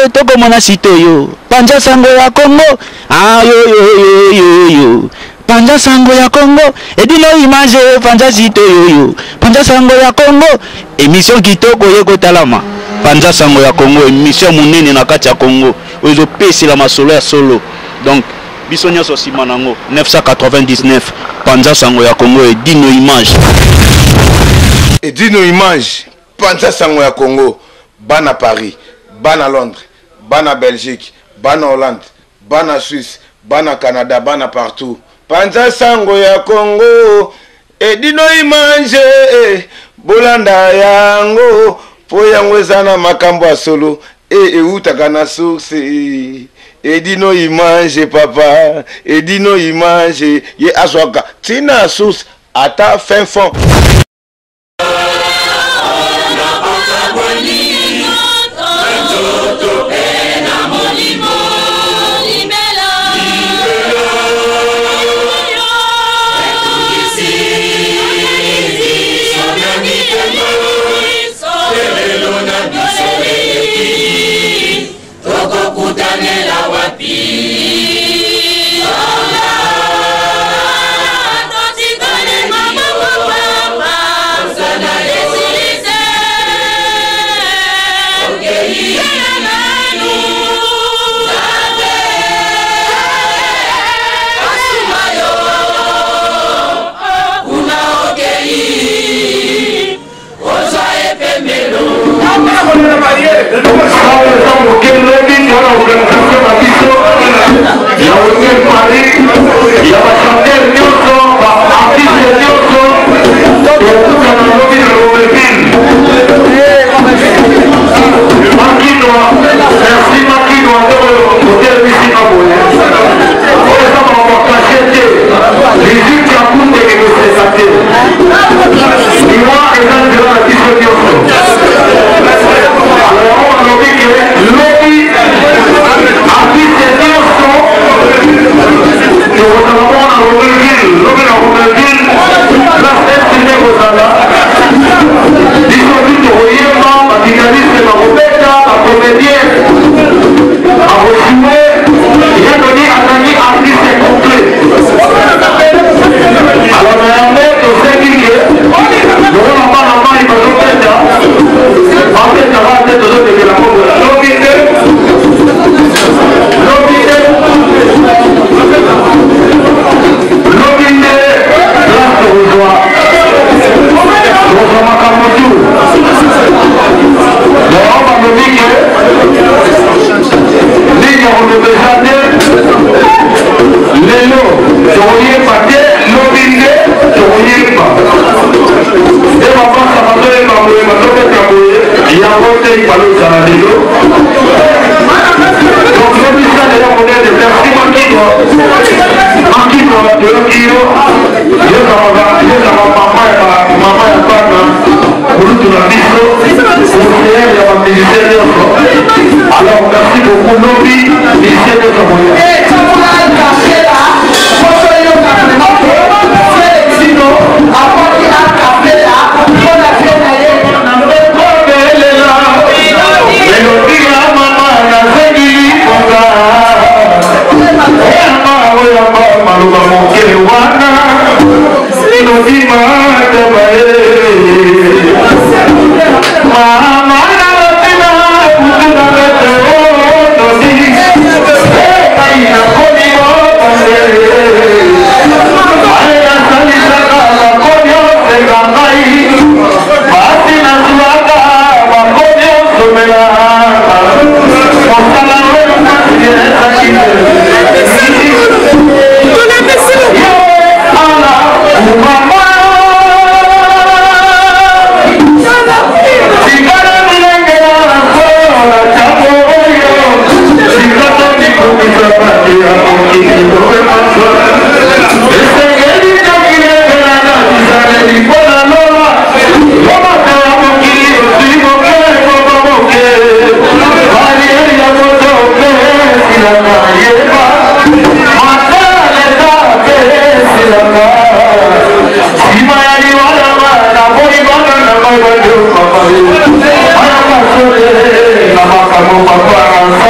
toko mona sitoyo panja sango ya Congo yo panja sango ya Congo edino image panja sitoyo panja sango ya Congo émission kitoko yeko talama panja sango ya Congo émission munene na kati ya Congo ozo pesi la masolo ya solo donc biso nyoso simanango 999 panja sango ya Congo edino image panja sango ya Congo bana Paris bana Londres bana Belgique bana Hollande bana Suisse bana Canada bana partout panja sango ya Congo edino image bolanda yango po yango ezana makambo ya solo eutaka na source edino image papa edino image ye azwaka tina source ata fin fond. Papa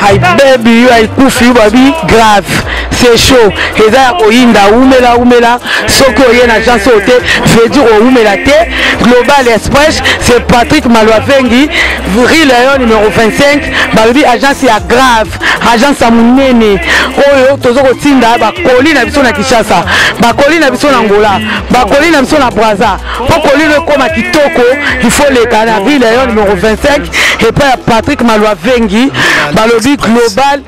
I baby you I kufi babi grave c'est chaud et ça oyinda umela soko oyena chance ote veut dire umela te Global Express c'est Patrick Malwavengi Rue Lion numéro 25 babi agence ya grave agence ya munene oyo tozoko tinda ba koli na biso na Kinshasa ba koli na biso na Angola ba koli na biso na Brazza po koli le koma kitoko il faut le kana Rue Lion numéro 25 et pas Patrick Malwavengi balobi Global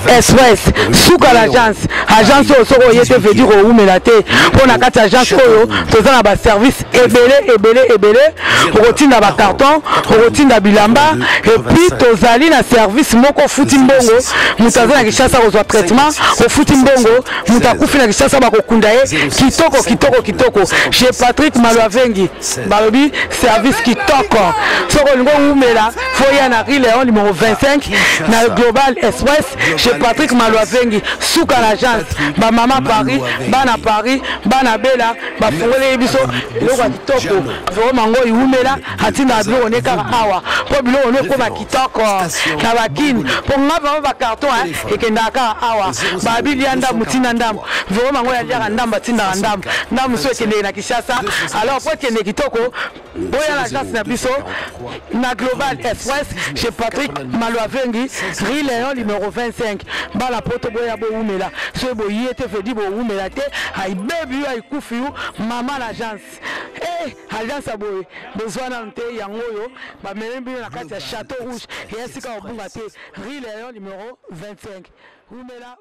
Express souka l'agence au soko yete veut dire au melate pour na kati agence oyo toza na ba service ebele routine ba carton routine bilamba et puis tozali na service moko futi mbongo mutaza na Kinshasa ko traitement au futi mbongo mutakufi na Kinshasa ba kokunda ye kitoko chez Patrick Malwavengi balobi service kitoko soko lingo umela foya na Rue Lion numéro 25 na Global Express chez Patrick Malwavengi souka l'agence ba mama Paris bana bela ba fongole biso eloko kitoko vraiment ngo iumela hatina bilo oneka awa po bilo oneko ba kitoko na bakini po ngaba ba carton ekendaka awa ba bilianda mutina ndam vraiment ngo ya liaka ndamba tinda ndam so ekende na Kinshasa alors po ekende kitoko boya l'agence na biso na Global Express chez Patrick Malwavengi Rue Lion numéro 25 bala poto boya bo umela so bo yete fedi bo umela te ay baby ay kufiu mama l'agence agence aboy besoin nante yangoyo ba melembi na kati ya Château Rouge et ainsi ka obunga te Rue Lion numéro 25 umela